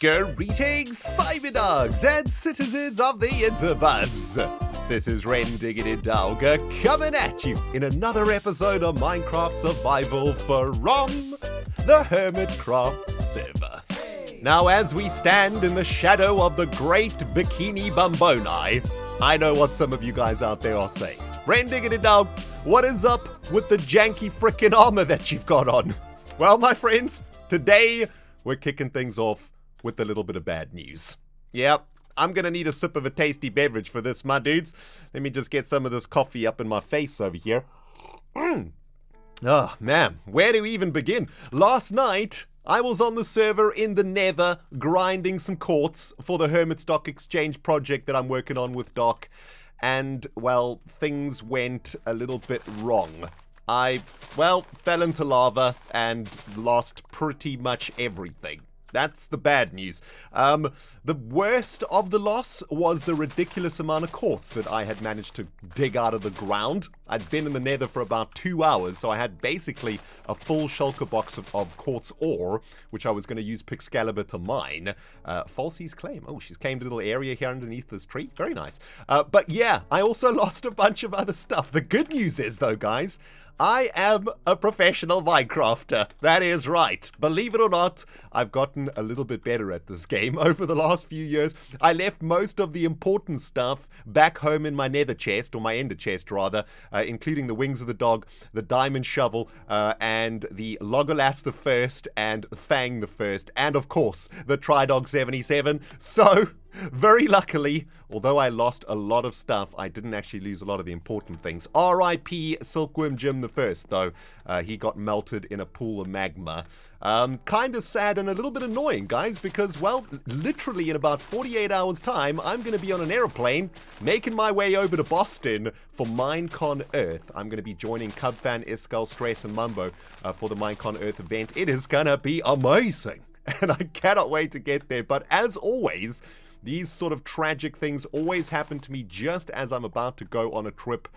Greetings, Cyberdogs and citizens of the interwebs. This is ReNDoG coming at you in another episode of Minecraft Survival from the Hermitcraft server. Now, as we stand in the shadow of the great Bikini Bomboni, I know what some of you guys out there are saying. ReNDoG, what is up with the janky frickin' armor that you've got on? Well, my friends, today we're kicking things off with a little bit of bad news. Yep, I'm gonna need a sip of a tasty beverage for this, my dudes. Let me just get some of this coffee up in my face over here. Oh, man, where do we even begin? Last night, I was on the server in the Nether grinding some quartz for the Hermit Stock Exchange project that I'm working on with Doc. And, well, things went a little bit wrong. I fell into lava and lost pretty much everything. That's the bad news. The worst of the loss was the ridiculous amount of quartz that I had managed to dig out of the ground. I'd been in the Nether for about 2 hours, so I had basically a full shulker box of quartz ore, which I was going to use Pixcalibur to mine. Falsey's claim. Oh, she's claimed a little area here underneath this tree. Very nice. But yeah, I also lost a bunch of other stuff. The good news is, though, guys, I am a professional Minecrafter. That is right. Believe it or not, I've gotten a little bit better at this game over the last few years. I left most of the important stuff back home in my nether chest, or my ender chest rather, including the wings of the dog, the diamond shovel, and the Logolas the First, and Fang the First, and of course, the Trident 77. So, very luckily, although I lost a lot of stuff, I didn't actually lose a lot of the important things. R.I.P. Silkworm Jim the First, though. He got melted in a pool of magma. Kind of sad and a little bit annoying, guys, because, well, literally in about 48 hours' time, I'm going to be on an aeroplane making my way over to Boston for Minecon Earth. I'm going to be joining Cubfan, Iskall, Stress, and Mumbo for the Minecon Earth event. It is going to be amazing, and I cannot wait to get there. But as always, these sort of tragic things always happen to me just as I'm about to go on a trip.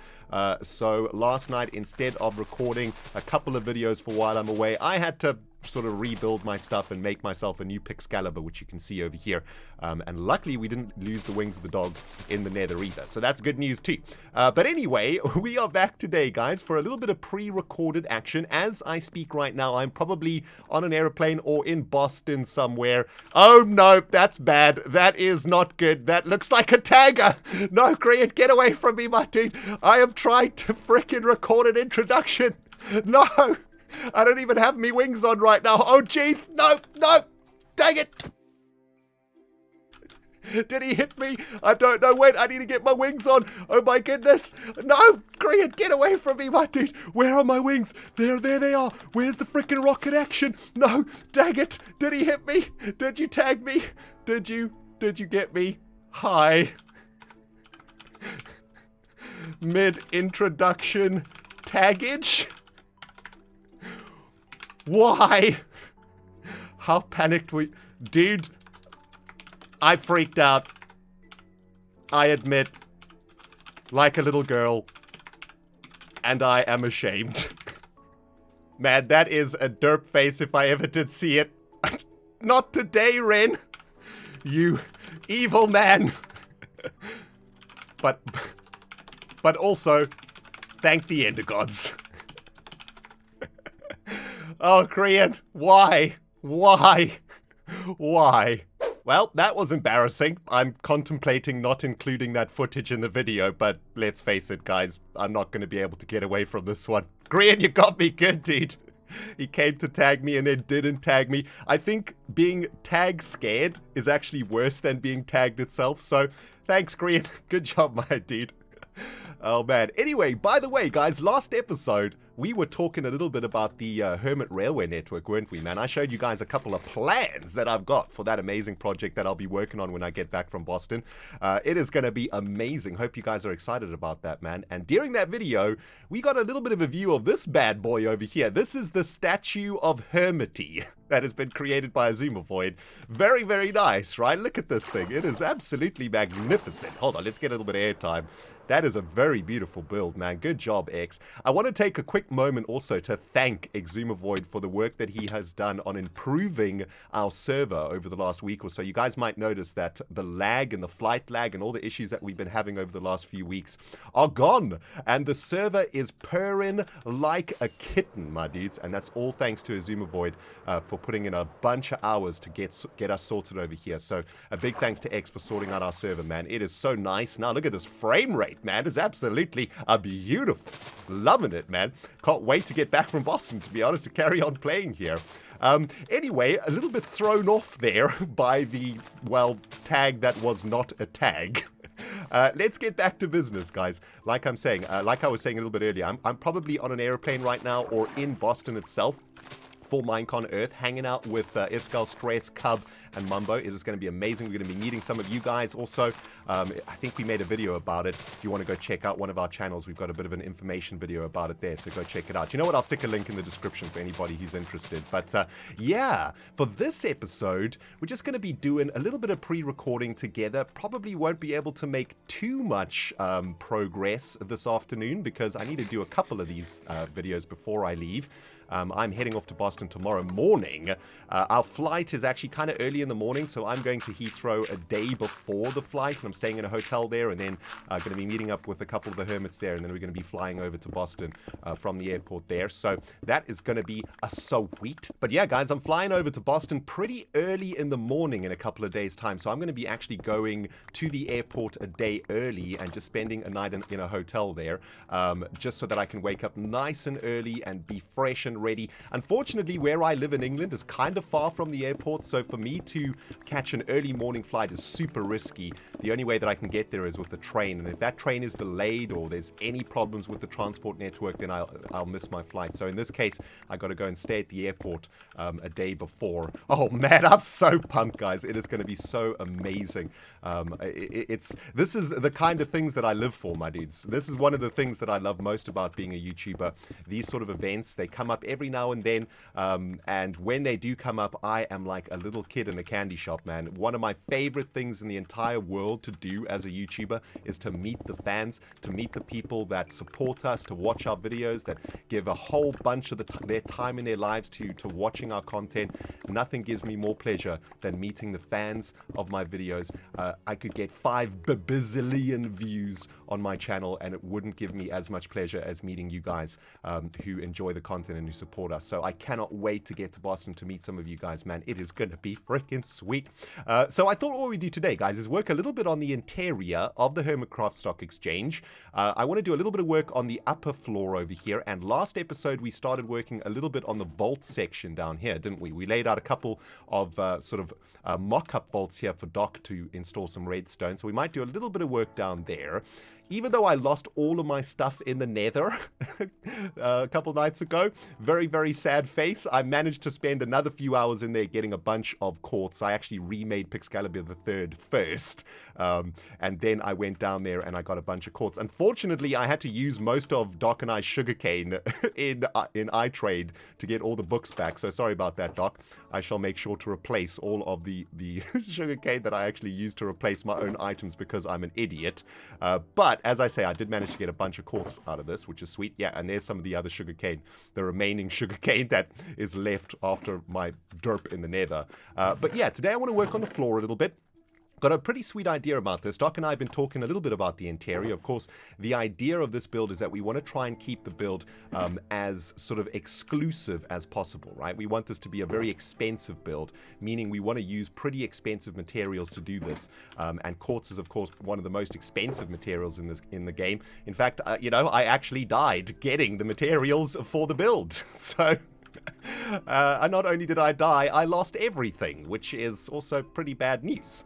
So last night, instead of recording a couple of videos for while I'm away, I had to sort of rebuild my stuff and make myself a new Pixcalibur, which you can see over here. And luckily, we didn't lose the wings of the dog in the Nether either. So that's good news too. But anyway, we are back today, guys, for a little bit of pre-recorded action. As I speak right now, I'm probably on an airplane or in Boston somewhere. Oh no, that's bad. That is not good. That looks like a tagger. No, Create, get away from me, my dude. I am trying to frickin' record an introduction. No. I don't even have me wings on right now. Oh, jeez. No. Dang it. Did he hit me? I don't know. Wait, I need to get my wings on. Oh, my goodness. No, Grant, get away from me, my dude. Where are my wings? There they are. Where's the frickin' rocket action? No, dang it. Did he hit me? Did you tag me? Did you get me? Hi. Mid-introduction taggage? Why? How panicked we... Dude, I freaked out. I admit. Like a little girl. And I am ashamed. Man, that is a derp face if I ever did see it. Not today, Ren. You evil man. But also, thank the Ender Gods. Oh, Korean, why? Well, that was embarrassing. I'm contemplating not including that footage in the video, but let's face it, guys, I'm not going to be able to get away from this one. Korean, you got me good, dude. He came to tag me and then didn't tag me. I think being tag scared is actually worse than being tagged itself, so thanks, Korean. Good job, my dude. Oh, man. Anyway, by the way, guys, last episode, we were talking a little bit about the Hermit Railway Network, weren't we, man? I showed you guys a couple of plans that I've got for that amazing project that I'll be working on when I get back from Boston. It is going to be amazing. Hope you guys are excited about that, man. And during that video, we got a little bit of a view of this bad boy over here. This is the statue of Hurmati that has been created by Azumovoid. Very, very nice, right? Look at this thing. It is absolutely magnificent. Hold on, let's get a little bit of airtime. That is a very beautiful build, man. Good job, X. I want to take a quick moment also to thank Exumavoid for the work that he has done on improving our server over the last week or so. You guys might notice that the lag and the flight lag and all the issues that we've been having over the last few weeks are gone. And the server is purring like a kitten, my dudes. And that's all thanks to Exumavoid for putting in a bunch of hours to get us sorted over here. So a big thanks to X for sorting out our server, man. It is so nice. Now look at this frame rate, man. It's absolutely beautiful. Loving it, man. Can't wait to get back from Boston, to be honest, to carry on playing here. Anyway, a little bit thrown off there by the, well, tag that was not a tag. Let's get back to business, guys. Like I was saying a little bit earlier, I'm probably on an airplane right now or in Boston itself for Minecon Earth, hanging out with Iskal, Stress, Cub, and Mumbo. It is going to be amazing. We're going to be meeting some of you guys also. I think we made a video about it. If you want to go check out one of our channels, we've got a bit of an information video about it there, so go check it out. You know what? I'll stick a link in the description for anybody who's interested. But yeah, for this episode, we're just going to be doing a little bit of pre-recording together. Probably won't be able to make too much progress this afternoon because I need to do a couple of these videos before I leave. I'm heading off to Boston tomorrow morning. Our flight is actually kind of early in the morning, so I'm going to Heathrow a day before the flight, and I'm staying in a hotel there, and then going to be meeting up with a couple of the Hermits there, and then we're going to be flying over to Boston from the airport there. So that is going to be a sweet. But yeah, guys, I'm flying over to Boston pretty early in the morning in a couple of days' time, so I'm going to be actually going to the airport a day early and just spending a night in a hotel there, just so that I can wake up nice and early and be fresh and ready. Unfortunately, where I live in England is kind of far from the airport, so for me to catch an early morning flight is super risky. The only way that I can get there is with the train, and if that train is delayed or there's any problems with the transport network, then I'll miss my flight. So in this case, I got to go and stay at the airport a day before. Oh man, I'm so pumped, guys. It is going to be so amazing. This is the kind of things that I live for, my dudes. This is one of the things that I love most about being a YouTuber. These sort of events, they come up every now and then, and when they do come up, I am like a little kid in a candy shop, man. One of my favorite things in the entire world to do as a YouTuber is to meet the fans, to meet the people that support us, to watch our videos, that give a whole bunch of their time in their lives to watching our content. Nothing gives me more pleasure than meeting the fans of my videos. I could get 5 bazillion views on my channel, and it wouldn't give me as much pleasure as meeting you guys who enjoy the content and who support us. So I cannot wait to get to Boston to meet some of you guys, man. It is going to be freaking sweet. So I thought what we do today, guys, is work a little bit on the interior of the Hermitcraft Stock Exchange. I want to do a little bit of work on the upper floor over here, and last episode we started working a little bit on the vault section down here, didn't we? We laid out a couple of mock-up vaults here for Doc to install some redstone, so we might do a little bit of work down there. Even though I lost all of my stuff in the nether a couple nights ago, very, very sad face, I managed to spend another few hours in there getting a bunch of quartz. I actually remade Pixcalibur III first, and then I went down there and I got a bunch of quartz. Unfortunately, I had to use most of Doc and I's sugarcane in iTrade to get all the books back, so sorry about that, Doc. I shall make sure to replace all of the sugarcane that I actually used to replace my own items because I'm an idiot. But as I say, I did manage to get a bunch of quartz out of this, which is sweet. Yeah, and there's some of the other sugarcane, the remaining sugarcane that is left after my derp in the nether. But yeah, today I want to work on the floor a little bit. Got a pretty sweet idea about this. Doc and I have been talking a little bit about the interior. Of course, the idea of this build is that we want to try and keep the build as sort of exclusive as possible, right? We want this to be a very expensive build, meaning we want to use pretty expensive materials to do this. And quartz is, of course, one of the most expensive materials in the game. In fact, I actually died getting the materials for the build. So and not only did I die, I lost everything, which is also pretty bad news.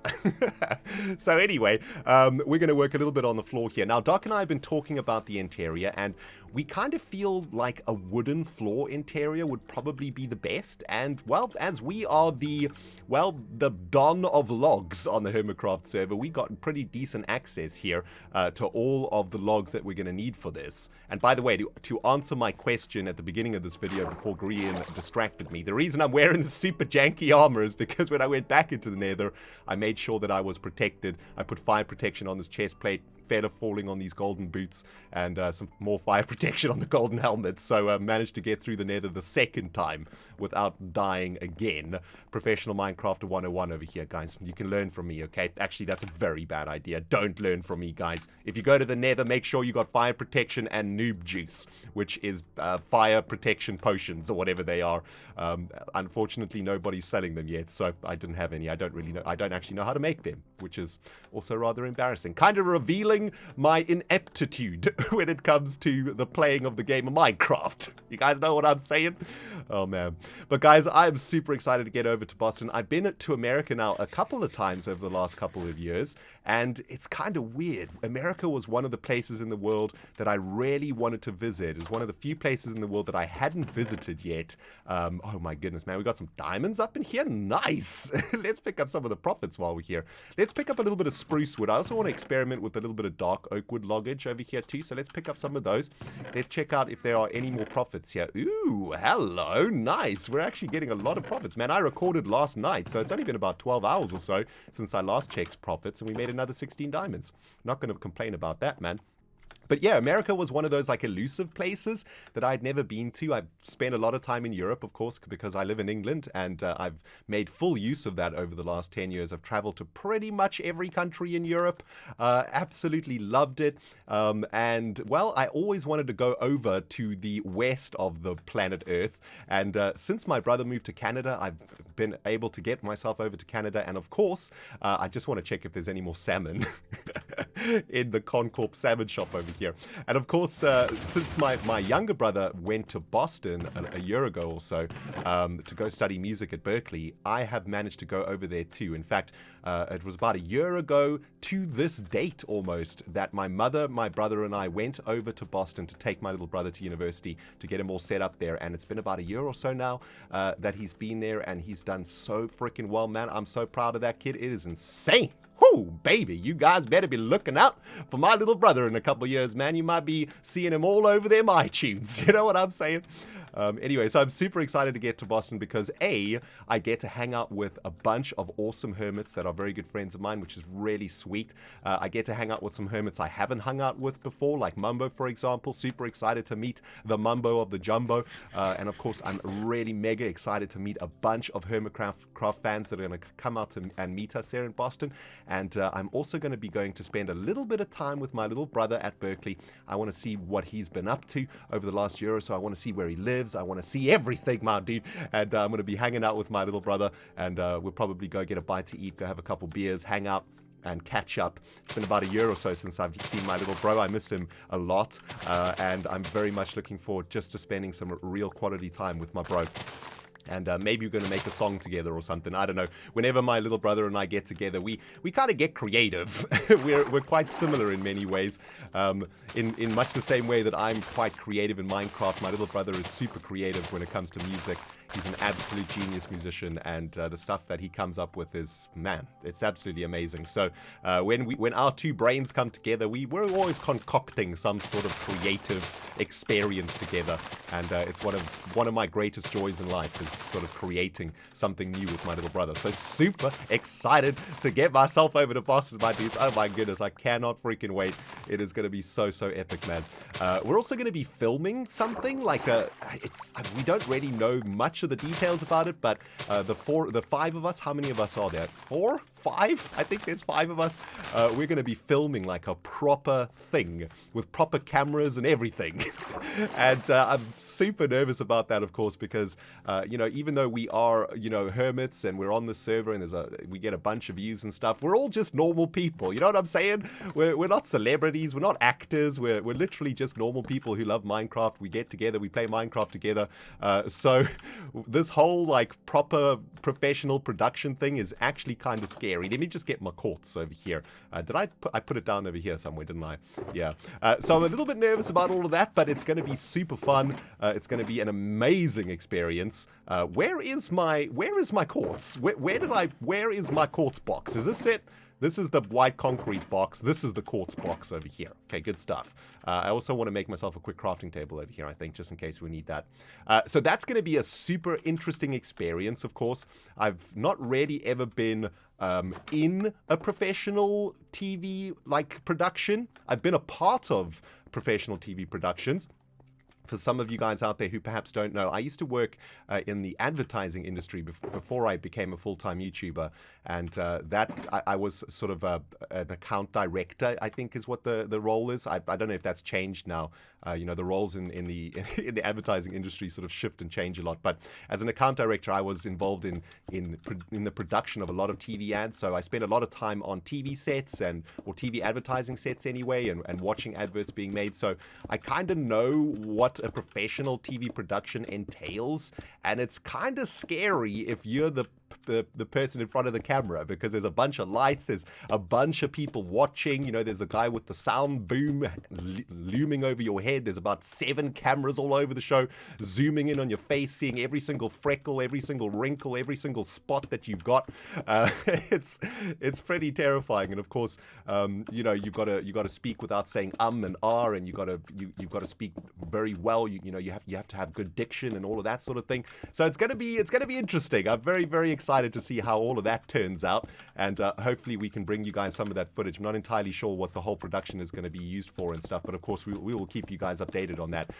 So anyway, we're going to work a little bit on the floor here. Now, Doc and I have been talking about the interior, and we kind of feel like a wooden floor interior would probably be the best. And, well, as we are the Don of logs on the Hermitcraft server, we got pretty decent access here to all of the logs that we're going to need for this. And by the way, to answer my question at the beginning of this video before Grian distracted me, the reason I'm wearing the super janky armor is because when I went back into the nether, I made sure that I was protected. I put fire protection on this chest plate, feather falling on these golden boots and some more fire protection on the golden helmet. So I managed to get through the nether the second time without dying again. Professional Minecrafter 101 over here, guys. You can learn from me, okay? Actually, that's a very bad idea. Don't learn from me, guys. If you go to the nether, make sure you got fire protection and noob juice, which is fire protection potions or whatever they are. Unfortunately, nobody's selling them yet, so I didn't have any. I don't really know. I don't actually know how to make them, which is also rather embarrassing. Kind of revealing my ineptitude when it comes to the playing of the game of Minecraft. You guys know what I'm saying? Oh, man. But, guys, I'm super excited to get over to Boston. I've been to America now a couple of times over the last couple of years, and it's kind of weird. America was one of the places in the world that I really wanted to visit. It's one of the few places in the world that I hadn't visited yet. Oh, my goodness, man. We got some diamonds up in here. Nice. Let's pick up some of the profits while we're here. Let's pick up a little bit of spruce wood. I also want to experiment with a little bit of dark oak wood loggage over here too, so let's pick up some of those. Let's check out if there are any more profits here. Ooh, hello. Nice. We're actually getting a lot of profits, man. I recorded last night, so it's only been about 12 hours or so since I last checked profits, and we made another 16 diamonds. Not going to complain about that, man. But yeah, America was one of those like elusive places that I'd never been to. I've spent a lot of time in Europe, of course, because I live in England, and I've made full use of that over the last 10 years. I've traveled to pretty much every country in Europe. Absolutely loved it. And well, I always wanted to go over to the west of the planet Earth. And since my brother moved to Canada, I've been able to get myself over to Canada. And of course, I just want to check if there's any more salmon in the Concorp salmon shop over here. And of course, since my younger brother went to Boston a year ago or so to go study music at Berkeley, I have managed to go over there too. In fact, it was about a year ago to this date almost that my mother, my brother, and I went over to Boston to take my little brother to university to get him all set up there. And it's been about a year or so now that he's been there, and he's done so freaking well, man. I'm so proud of that kid. It is insane. Whoo, baby, you guys better be looking out for my little brother in a couple of years, man. You might be seeing him all over them iTunes. You know what I'm saying? Anyway, so I'm super excited to get to Boston because A, I get to hang out with a bunch of awesome hermits that are very good friends of mine, which is really sweet. I get to hang out with some hermits I haven't hung out with before, like Mumbo, for example. Super excited to meet the Mumbo of the Jumbo. And of course, I'm really mega excited to meet a bunch of Hermitcraft fans that are going to come out and meet us there in Boston. And I'm also going to be going to spend a little bit of time with my little brother at Berkeley. I want to see what he's been up to over the last year or so. I want to see where he lives. I want to see everything, my dude. And I'm going to be hanging out with my little brother, and we'll probably go get a bite to eat, go have a couple beers, hang out, and catch up. It's been about a year or so since I've seen my little bro. I miss him a lot, and I'm very much looking forward just to spending some real quality time with my bro. And maybe we're going to make a song together or something. I don't know. Whenever my little brother and I get together, we kind of get creative. we're quite similar in many ways. In much the same way that I'm quite creative in Minecraft, my little brother is super creative when it comes to music. He's an absolute genius musician, and the stuff that he comes up with is, man, it's absolutely amazing. So when our two brains come together, we're always concocting some sort of creative experience together, and it's one of my greatest joys in life is sort of creating something new with my little brother. So super excited to get myself over to Boston, my dudes. Oh my goodness, I cannot freaking wait. It is going to be so epic, man. We're also going to be filming something like we don't really know much of the details about it, but the five of us, how many of us are there? 4? 5? I think there's 5 of us. We're going to be filming like a proper thing with proper cameras and everything. And I'm super nervous about that, of course, because even though we are hermits and we're on the server and we get a bunch of views and stuff, we're all just normal people. You know what I'm saying? We're not celebrities, we're not actors, we're literally just normal people who love Minecraft. We get together, we play Minecraft together. So this whole like proper professional production thing is actually kind of scary. Let me just get my quartz over here. Did I put it down over here somewhere, didn't I? Yeah. So I'm a little bit nervous about all of that, but it's going to be super fun. It's going to be an amazing experience. Where is my quartz? Where is my quartz box? Is this it? This is the white concrete box. This is the quartz box over here. Okay, good stuff. I also want to make myself a quick crafting table over here, I think, just in case we need that. So that's going to be a super interesting experience, of course. I've not really ever been in a professional TV like production. I've been a part of professional TV productions. For some of you guys out there who perhaps don't know, I used to work in the advertising industry before I became a full-time YouTuber, and I was sort of an account director, I think is what the role is. I don't know if that's changed now. The roles in the in the advertising industry sort of shift and change a lot. But as an account director, I was involved in the production of a lot of TV ads. So I spent a lot of time on TV sets or TV advertising sets anyway, and watching adverts being made. So I kind of know what a professional TV production entails, and it's kind of scary if you're the person in front of the camera, because there's a bunch of lights, there's a bunch of people watching, there's the guy with the sound boom looming over your head, there's about 7 cameras all over the show, zooming in on your face, seeing every single freckle, every single wrinkle, every single spot that you've got. It's pretty terrifying, and of course, you've got to speak without saying and r, and you've got to speak very well. You have to have good diction and all of that sort of thing. So it's gonna be interesting. I'm very, very excited to see how all of that turns out, and hopefully we can bring you guys some of that footage. I'm not entirely sure what the whole production is going to be used for and stuff, but of course we will keep you guys updated on that.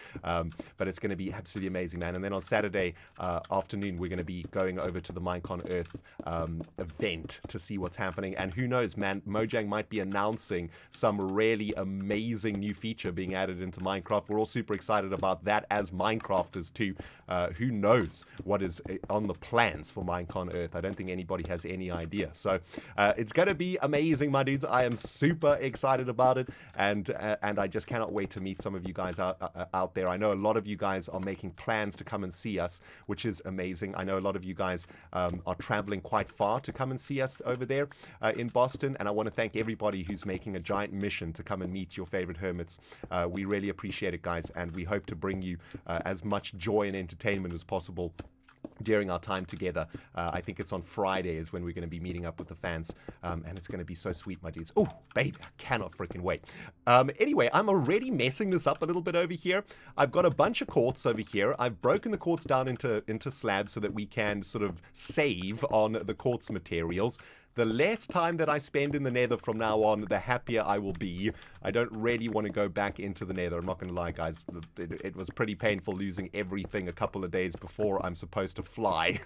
But it's going to be absolutely amazing, man. And then on Saturday afternoon, we're going to be going over to the Minecon Earth event to see what's happening, and who knows, man, Mojang might be announcing some really amazing new feature being added into Minecraft. We're all super excited about that as Minecrafters too. Who knows what is on the plans for Minecon Earth? I don't think anybody has any idea. So it's going to be amazing, my dudes. I am super excited about it, and I just cannot wait to meet some of you guys out there. I know a lot of you guys are making plans to come and see us, which is amazing. I know a lot of you guys are traveling quite far to come and see us over there in Boston, and I want to thank everybody who's making a giant mission to come and meet your favorite hermits. We really appreciate it, guys, and we hope to bring you as much joy and entertainment as possible during our time together. I think it's on Friday is when we're going to be meeting up with the fans, and it's going to be so sweet, my dudes. Oh, baby, I cannot freaking wait. Anyway, I'm already messing this up a little bit over here. I've got a bunch of quartz over here. I've broken the quartz down into slabs so that we can sort of save on the quartz materials. The less time that I spend in the nether from now on, the happier I will be. I don't really want to go back into the nether. I'm not going to lie, guys. It was pretty painful losing everything a couple of days before I'm supposed to fly.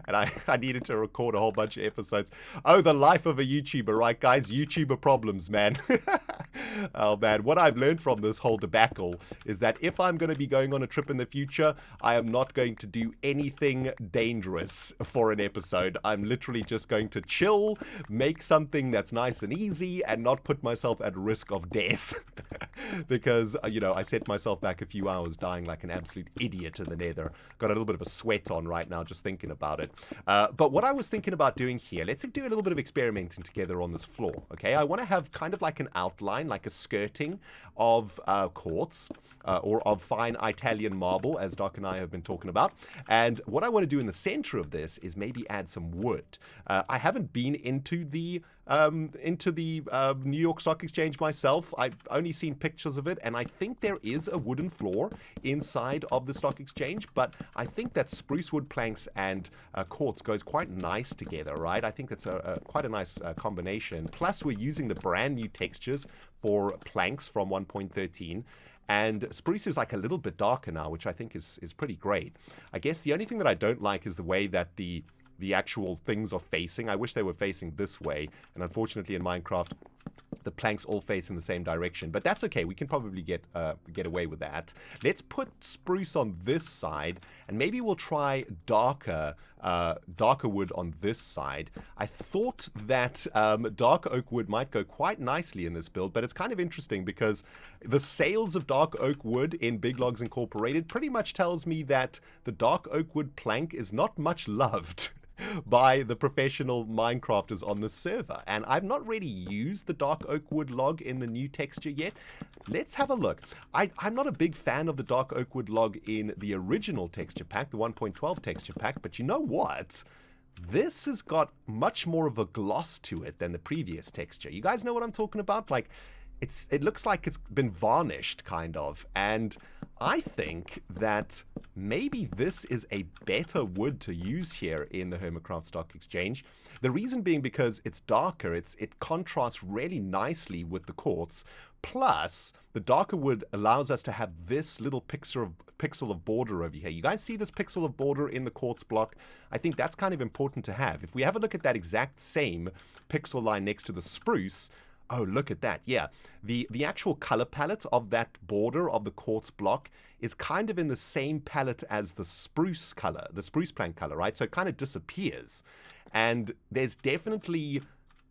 And I needed to record a whole bunch of episodes. Oh, the life of a YouTuber, right, guys? YouTuber problems, man. Oh, man. What I've learned from this whole debacle is that if I'm going to be going on a trip in the future, I am not going to do anything dangerous for an episode. I'm literally just going to chill, make something that's nice and easy, and not put myself at risk of death. Because, I set myself back a few hours dying like an absolute idiot in the nether. Got a little bit of a sweat on right now just thinking about it. But what I was thinking about doing here, let's do a little bit of experimenting together on this floor, okay? I want to have kind of like an outline, like a skirting of quartz, or of fine Italian marble, as Doc and I have been talking about. And what I want to do in the center of this is maybe add some wood. I haven't been into the New York Stock Exchange myself. I've only seen pictures of it, and I think there is a wooden floor inside of the Stock Exchange, but I think that spruce wood planks and quartz goes quite nice together, right? I think that's quite a nice combination. Plus, we're using the brand new textures for planks from 1.13. And spruce is like a little bit darker now, which I think is pretty great. I guess the only thing that I don't like is the way that the actual things are facing. I wish they were facing this way. And unfortunately in Minecraft, the planks all face in the same direction. But that's okay. We can probably get away with that. Let's put spruce on this side, and maybe we'll try darker wood on this side. I thought that dark oak wood might go quite nicely in this build, but it's kind of interesting because the sales of dark oak wood in Big Logs Incorporated pretty much tells me that the dark oak wood plank is not much loved by the professional Minecrafters on the server. And I've not really used the dark oak wood log in the new texture yet. Let's have a look. I'm not a big fan of the dark oak wood log in the original texture pack, the 1.12 texture pack, but you know what? this has got much more of a gloss to it than the previous texture. You guys know what I'm talking about? Like, it looks like it's been varnished, kind of. And I think that maybe this is a better wood to use here in the Hermitcraft Stock Exchange. The reason being because it's darker. It contrasts really nicely with the quartz. Plus, the darker wood allows us to have this little pixel of border over here. You guys see this pixel of border in the quartz block? I think that's kind of important to have. If we have a look at that exact same pixel line next to the spruce, oh, look at that. Yeah, the actual color palette of that border of the quartz block is kind of in the same palette as the spruce color, the spruce plank color, right? So it kind of disappears. And there's definitely,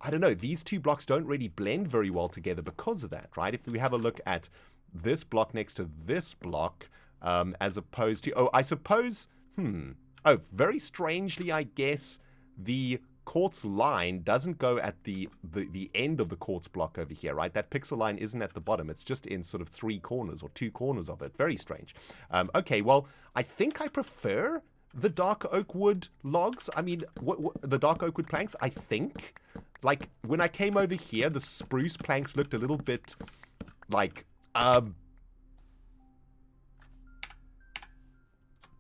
I don't know, these two blocks don't really blend very well together because of that, right? If we have a look at this block next to this block, as opposed to, oh, I suppose, oh, very strangely, I guess, the quartz line doesn't go at the end of the quartz block over here, right? That pixel line isn't at the bottom. It's just in sort of 3 corners or 2 corners of it. Very strange. Okay, well, I think I prefer the dark oak wood logs. I mean, the dark oak wood planks, I think. Like, when I came over here, the spruce planks looked a little bit like,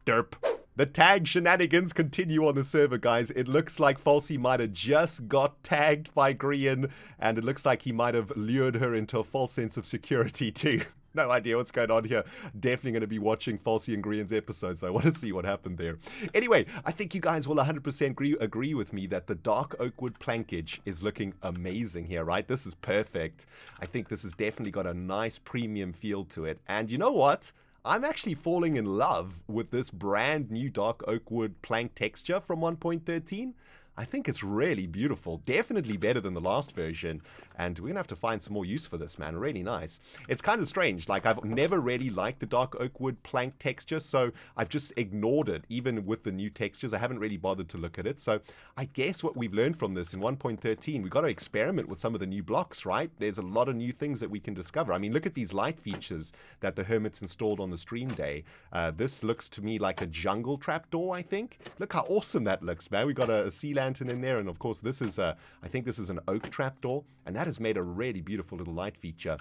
derp. The tag shenanigans continue on the server, guys. It looks like Falsey might have just got tagged by Grian, and it looks like he might have lured her into a false sense of security too. No idea what's going on here. Definitely going to be watching Falsey and Grian's episodes, so I want to see what happened there. Anyway, I think you guys will 100% agree with me that the dark oak wood plankage is looking amazing here, right? This is perfect. I think this has definitely got a nice premium feel to it. And you know what? I'm actually falling in love with this brand new dark oak wood plank texture from 1.13. I think it's really beautiful. Definitely better than the last version. And we're going to have to find some more use for this, man. Really nice. It's kind of strange. Like, I've never really liked the dark oak wood plank texture, so I've just ignored it. Even with the new textures, I haven't really bothered to look at it. So I guess what we've learned from this in 1.13, we've got to experiment with some of the new blocks, right? There's a lot of new things that we can discover. I mean, look at these light features that the Hermits installed on the stream day. This looks to me like a jungle trapdoor, I think. Look how awesome that looks, man. We've got a sea lantern in there, and of course this is I think this is an oak trapdoor, and that has made a really beautiful little light feature.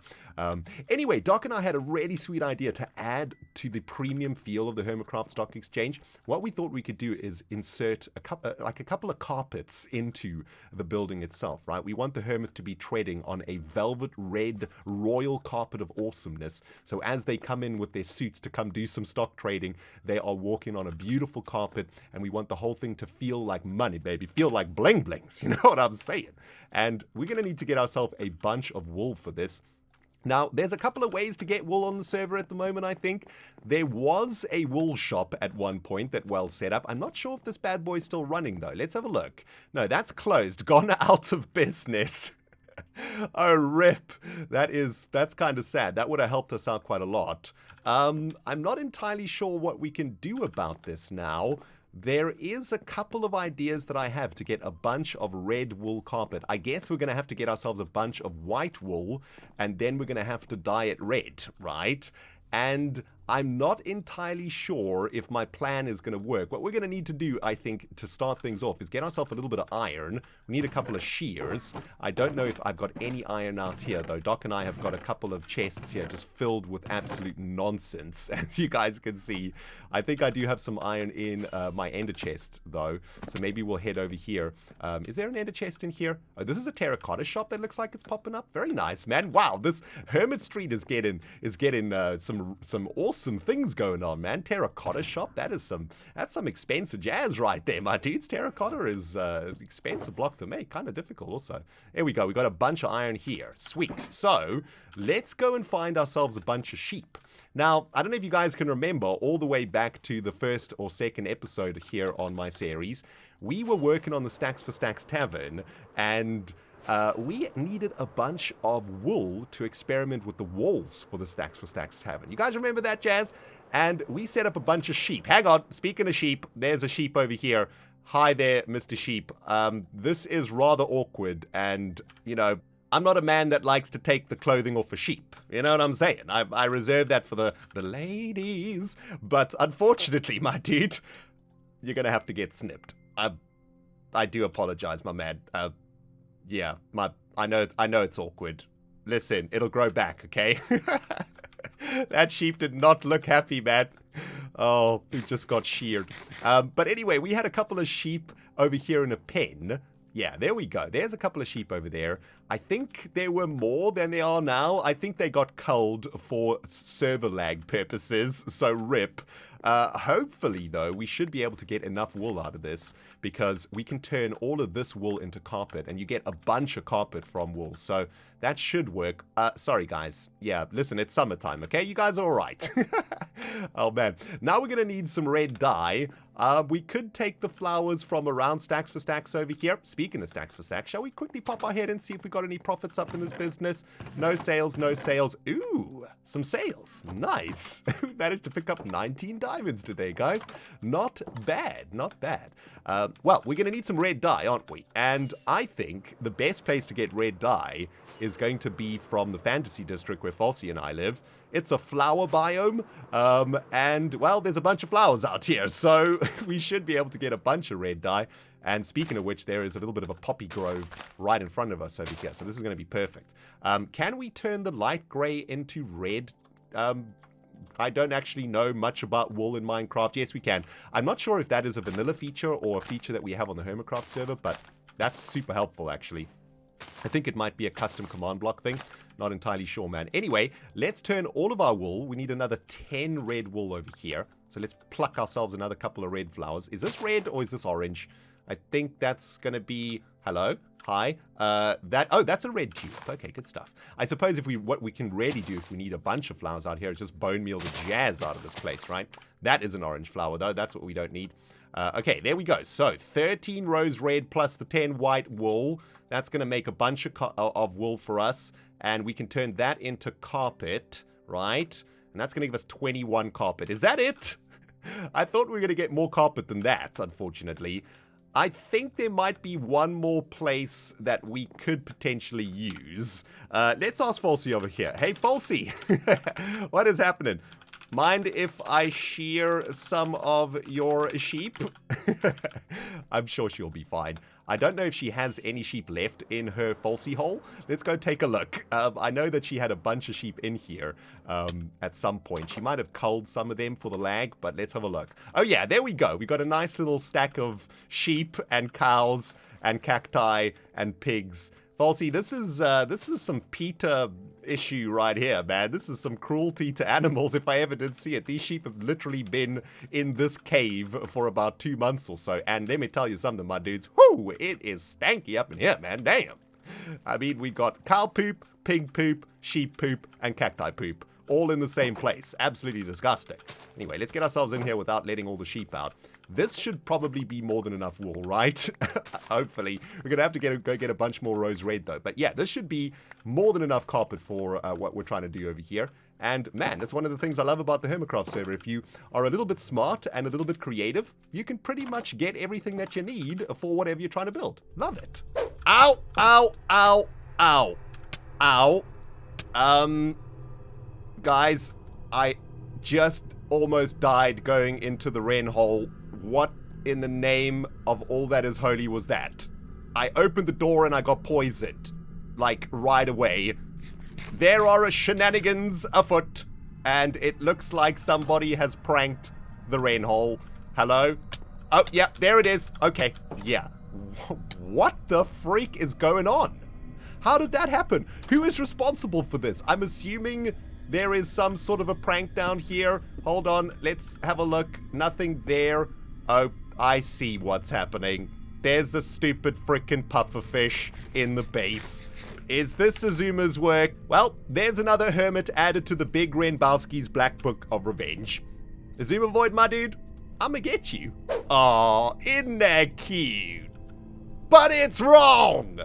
Anyway, Doc and I had a really sweet idea to add to the premium feel of the Hermitcraft Stock Exchange. What we thought we could do is insert a couple of carpets into the building itself, right? We want the Hermits to be treading on a velvet red royal carpet of awesomeness. So as they come in with their suits to come do some stock trading, they are walking on a beautiful carpet, and we want the whole thing to feel like money, baby. Feel like bling blings, you know what I'm saying? And we're going to need to get ourselves a bunch of wool for this. Now, there's a couple of ways to get wool on the server at the moment, I think. There was a wool shop at one point that well set up. I'm not sure if this bad boy's still running, though. Let's have a look. No, that's closed. Gone out of business. Oh, rip. That's kind of sad. That would have helped us out quite a lot. I'm not entirely sure what we can do about this now. There is a couple of ideas that I have to get a bunch of red wool carpet. I guess we're going to have to get ourselves a bunch of white wool, and then we're going to have to dye it red, right? And I'm not entirely sure if my plan is going to work. What we're going to need to do, I think, to start things off is get ourselves a little bit of iron. We need a couple of shears. I don't know if I've got any iron out here, though. Doc and I have got a couple of chests here just filled with absolute nonsense, as you guys can see. I think I do have some iron in my ender chest, though, so maybe we'll head over here. Is there an ender chest in here? Oh, this is a terracotta shop that looks like it's popping up. Very nice, man. Wow, this Hermit Street is getting some awesome things going on, man. Terracotta shop, that's some expensive jazz right there, my dudes. Terracotta is an expensive block to make, kind of difficult also. There we go, we got a bunch of iron here. Sweet. So let's go and find ourselves a bunch of sheep. Now, I don't know if you guys can remember all the way back to the first or second episode here on my series. We were working on the Stacks for Stacks Tavern, and we needed a bunch of wool to experiment with the walls for the Stacks for Stacks Tavern. You guys remember that, jazz? And we set up a bunch of sheep. Hang on, speaking of sheep, there's a sheep over here. Hi there, Mr. Sheep. This is rather awkward, and, you know, I'm not a man that likes to take the clothing off a sheep. You know what I'm saying? I reserve that for the ladies. But unfortunately, my dude, you're going to have to get snipped. I do apologize, my man. Yeah, I know it's awkward. Listen, it'll grow back, okay? That sheep did not look happy, man. Oh, he just got sheared. But anyway, we had a couple of sheep over here in a pen. Yeah, there we go. There's a couple of sheep over there. I think there were more than there are now. I think they got culled for server lag purposes, so rip. Hopefully, though, we should be able to get enough wool out of this because we can turn all of this wool into carpet, and you get a bunch of carpet from wool. So that should work. Sorry, guys. Yeah, listen, it's summertime, okay? You guys are all right. Oh, man. Now we're going to need some red dye. We could take the flowers from around Stacks for Stacks over here. Speaking of Stacks for Stacks, shall we quickly pop our head and see if we got any profits up in this business? No sales, no sales. Ooh, some sales. Nice. We managed to pick up 19 diamonds today, guys. Not bad, not bad. Well, we're going to need some red dye, aren't we? And I think the best place to get red dye is going to be from the Fantasy District where Falsey and I live. It's a flower biome, and, well, there's a bunch of flowers out here, so we should be able to get a bunch of red dye. And speaking of which, there is a little bit of a poppy grove right in front of us over here, so this is going to be perfect. Can we turn the light gray into red? I don't actually know much about wool in Minecraft. Yes, we can. I'm not sure if that is a vanilla feature or a feature that we have on the Hermitcraft server, but that's super helpful, actually. I think it might be a custom command block thing. Not entirely sure, man. Anyway, let's turn all of our wool. We need another 10 red wool over here. So let's pluck ourselves another couple of red flowers. Is this red or is this orange? I think that's going to be... Hello? Hi? Oh, that's a red tube. Okay, good stuff. I suppose what we can really do if we need a bunch of flowers out here is just bone meal the jazz out of this place, right? That is an orange flower, though. That's what we don't need. Okay, there we go. So, 13 rows red plus the 10 white wool. That's going to make a bunch of wool for us. And we can turn that into carpet, right? And that's going to give us 21 carpet. Is that it? I thought we were going to get more carpet than that, unfortunately. I think there might be one more place that we could potentially use. Let's ask Falsey over here. Hey, Falsey, what is happening? Mind if I shear some of your sheep? I'm sure she'll be fine. I don't know if she has any sheep left in her Falsey hole. Let's go take a look. I know that she had a bunch of sheep in here at some point. She might have culled some of them for the lag, but let's have a look. Oh yeah, there we go. We got a nice little stack of sheep and cows and cacti and pigs. Falsey, this is some Peter issue right here, man. This is some cruelty to animals if I ever did see it. These sheep have literally been in this cave for about 2 months or so. And let me tell you something, my dudes. Whoo, it is stanky up in here, man. Damn. I mean, we've got cow poop, pig poop, sheep poop, and cacti poop. All in the same place. Absolutely disgusting. Anyway, let's get ourselves in here without letting all the sheep out. This should probably be more than enough wool, right? Hopefully. We're going to have to go get a bunch more rows red, though. But yeah, this should be more than enough carpet for what we're trying to do over here. And man, that's one of the things I love about the Hermitcraft server. If you are a little bit smart and a little bit creative, you can pretty much get everything that you need for whatever you're trying to build. Love it. Ow, ow, ow, ow, ow. Guys, I just almost died going into the Ren hole. What in the name of all that is holy was that? I opened the door and I got poisoned. Like, right away. There are shenanigans afoot, and it looks like somebody has pranked the Ren hole. Hello? Oh, yeah, there it is. Okay, yeah. What the freak is going on? How did that happen? Who is responsible for this? I'm assuming there is some sort of a prank down here. Hold on, let's have a look. Nothing there. Oh, I see what's happening. There's a stupid frickin' pufferfish in the base. Is this Azuma's work? Well, there's another hermit added to the big Renbowski's Black Book of Revenge. Azuma Void, my dude, I'ma get you. Aw, isn't that cute? But it's wrong!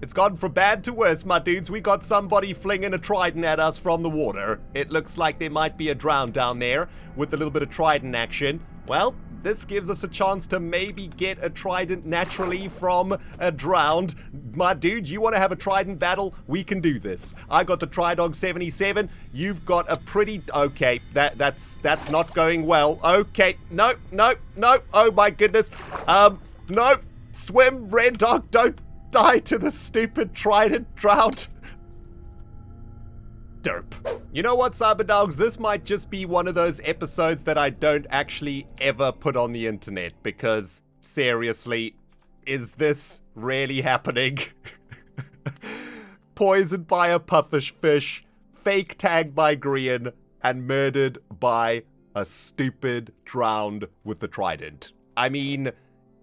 It's gone from bad to worse, my dudes. We got somebody flinging a trident at us from the water. It looks like there might be a drown down there with a little bit of trident action. Well, this gives us a chance to maybe get a trident naturally from a drowned. My dude, you want to have a trident battle? We can do this. I got the Tridog 77. You've got a pretty... Okay, that's not going well. Okay, no. Oh my goodness. No. Swim, ReNDoG, don't die to the stupid Trident drought. Derp. You know what, Cyberdogs? This might just be one of those episodes that I don't actually ever put on the internet because, seriously, is this really happening? Poisoned by a puffish fish, fake tagged by Grian, and murdered by a stupid drowned with the trident. I mean,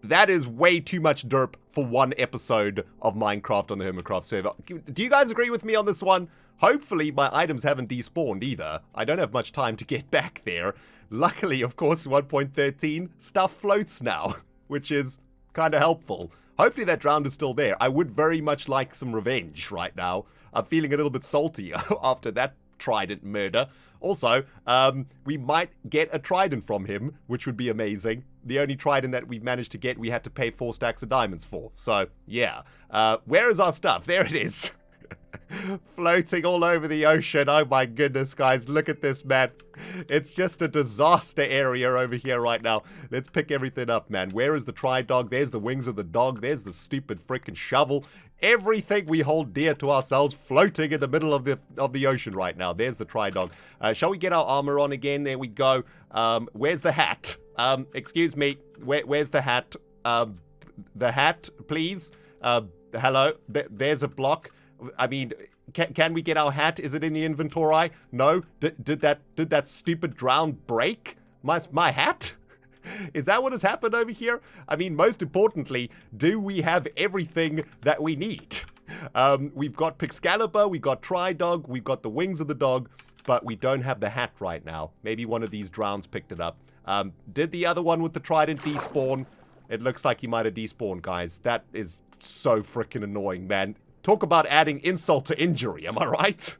that is way too much derp for one episode of Minecraft on the Hermitcraft server. Do you guys agree with me on this one? Hopefully my items haven't despawned either. I don't have much time to get back there. Luckily, of course, 1.13, stuff floats now, which is kind of helpful. Hopefully that drowned is still there. I would very much like some revenge right now. I'm feeling a little bit salty after that trident murder. Also, we might get a trident from him, which would be amazing. The only trident that we've managed to get, we had to pay 4 stacks of diamonds for. So, yeah. Where is our stuff? There it is. Floating all over the ocean. Oh my goodness, guys. Look at this, man. It's just a disaster area over here right now. Let's pick everything up, man. Where is the Tridog? There's the wings of the dog. There's the stupid freaking shovel. Everything we hold dear to ourselves floating in the middle of the ocean right now. There's the Tridog. Shall we get our armor on again? There we go. Where's the hat? Excuse me. Where's the hat? The hat, please. Hello. There's a block. I mean, can we get our hat? Is it in the inventory? No. Did that stupid drown break my hat? Is that what has happened over here? I mean, most importantly, do we have everything that we need? We've got Pixcalibur, we've got Tridog, we've got the wings of the dog, but we don't have the hat right now. Maybe one of these drowns picked it up. Did the other one with the trident despawn? It looks like he might have despawned, guys. That is so freaking annoying, man. Talk about adding insult to injury, am I right?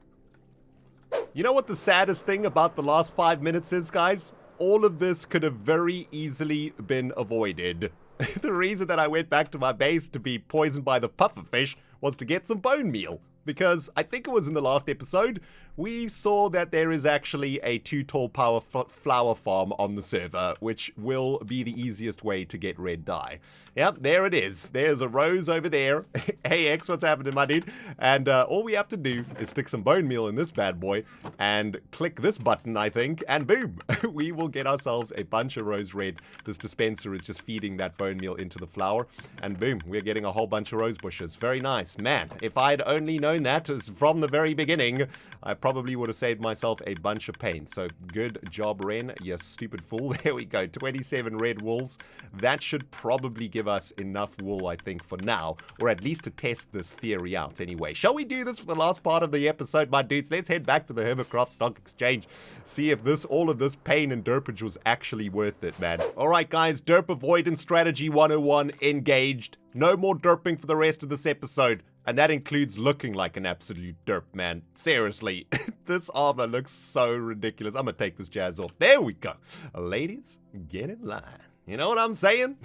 You know what the saddest thing about the last 5 minutes is, guys? All of this could have very easily been avoided. The reason that I went back to my base to be poisoned by the pufferfish was to get some bone meal. Because I think it was in the last episode, we saw that there is actually a 2 tall power flower farm on the server, which will be the easiest way to get red dye. Yep, there it is. There's a rose over there. Hey X, what's happening, my dude? And all we have to do is stick some bone meal in this bad boy and click this button, I think, and boom, we will get ourselves a bunch of rose red. This dispenser is just feeding that bone meal into the flower, and boom, we're getting a whole bunch of rose bushes. Very nice. Man, if I'd only known that from the very beginning, I probably would have saved myself a bunch of pain. So good job, Ren, you stupid fool. There we go, 27 red wools. That should probably give us enough wool, I think, for now, or at least to test this theory out anyway. Shall we do this for the last part of the episode, my dudes? Let's head back to the Hermitcraft Stock Exchange, see if all of this pain and derpage was actually worth it, man. All right, guys, derp avoidance strategy 101 engaged. No more derping for the rest of this episode. And that includes looking like an absolute derp, man. Seriously, this armor looks so ridiculous. I'm gonna take this jazz off. There we go. Ladies, get in line. You know what I'm saying?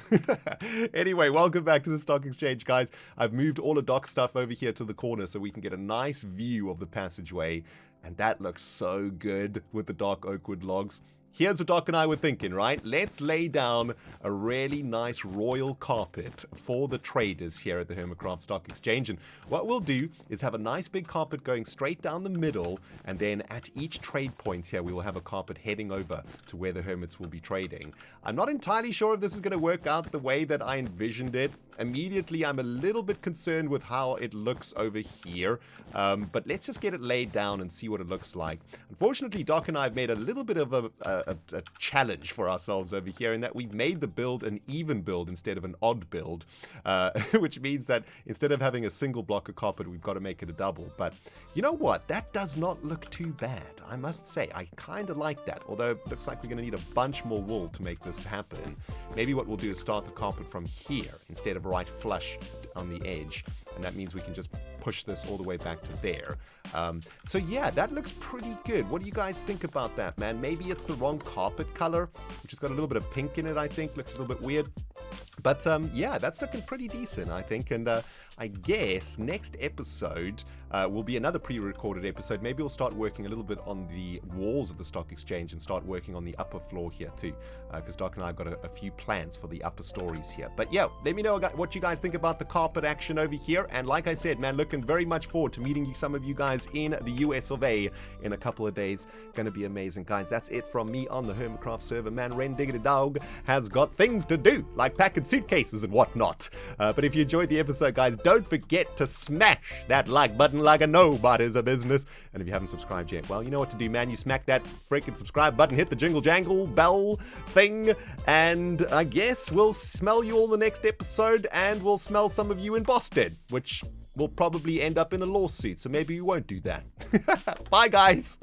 Anyway, welcome back to the Stock Exchange, guys. I've moved all the dock stuff over here to the corner so we can get a nice view of the passageway. And that looks so good with the dark oakwood logs. Here's what Doc and I were thinking, right? Let's lay down a really nice royal carpet for the traders here at the Hermitcraft Stock Exchange. And what we'll do is have a nice big carpet going straight down the middle, and then at each trade point here, we will have a carpet heading over to where the hermits will be trading. I'm not entirely sure if this is going to work out the way that I envisioned it. Immediately, I'm a little bit concerned with how it looks over here, but let's just get it laid down and see what it looks like. Unfortunately, Doc and I have made a little bit of a challenge for ourselves over here in that we've made the build an even build instead of an odd build, which means that instead of having a single block of carpet, we've got to make it a double. But you know what? That does not look too bad, I must say. I kind of like that, although it looks like we're going to need a bunch more wool to make this happen. Maybe what we'll do is start the carpet from here instead of right flush on the edge, and that means we can just push this all the way back to there. So yeah, that looks pretty good. What do you guys think about that, man? Maybe it's the wrong carpet color, which has got a little bit of pink in it, I think. Looks a little bit weird. But yeah, that's looking pretty decent, I think. And I guess next episode will be another pre-recorded episode. Maybe we'll start working a little bit on the walls of the stock exchange and start working on the upper floor here too, because Doc and I have got a few plans for the upper stories here. But yeah, let me know what you guys think about the carpet action over here. And like I said, man, looking very much forward to meeting some of you guys in the US of A in a couple of days. Going to be amazing, guys. That's it from me on the Hermitcraft server. Man, ReNDoG has got things to do, like packing suitcases and whatnot. But if you enjoyed the episode, guys, don't forget to smash that like button like a nobody's a business. And if you haven't subscribed yet, well, you know what to do, man. You smack that freaking subscribe button, hit the jingle jangle bell thing, and I guess we'll smell you all the next episode, and we'll smell some of you in Boston, which will probably end up in a lawsuit, so maybe we won't do that. Bye, guys.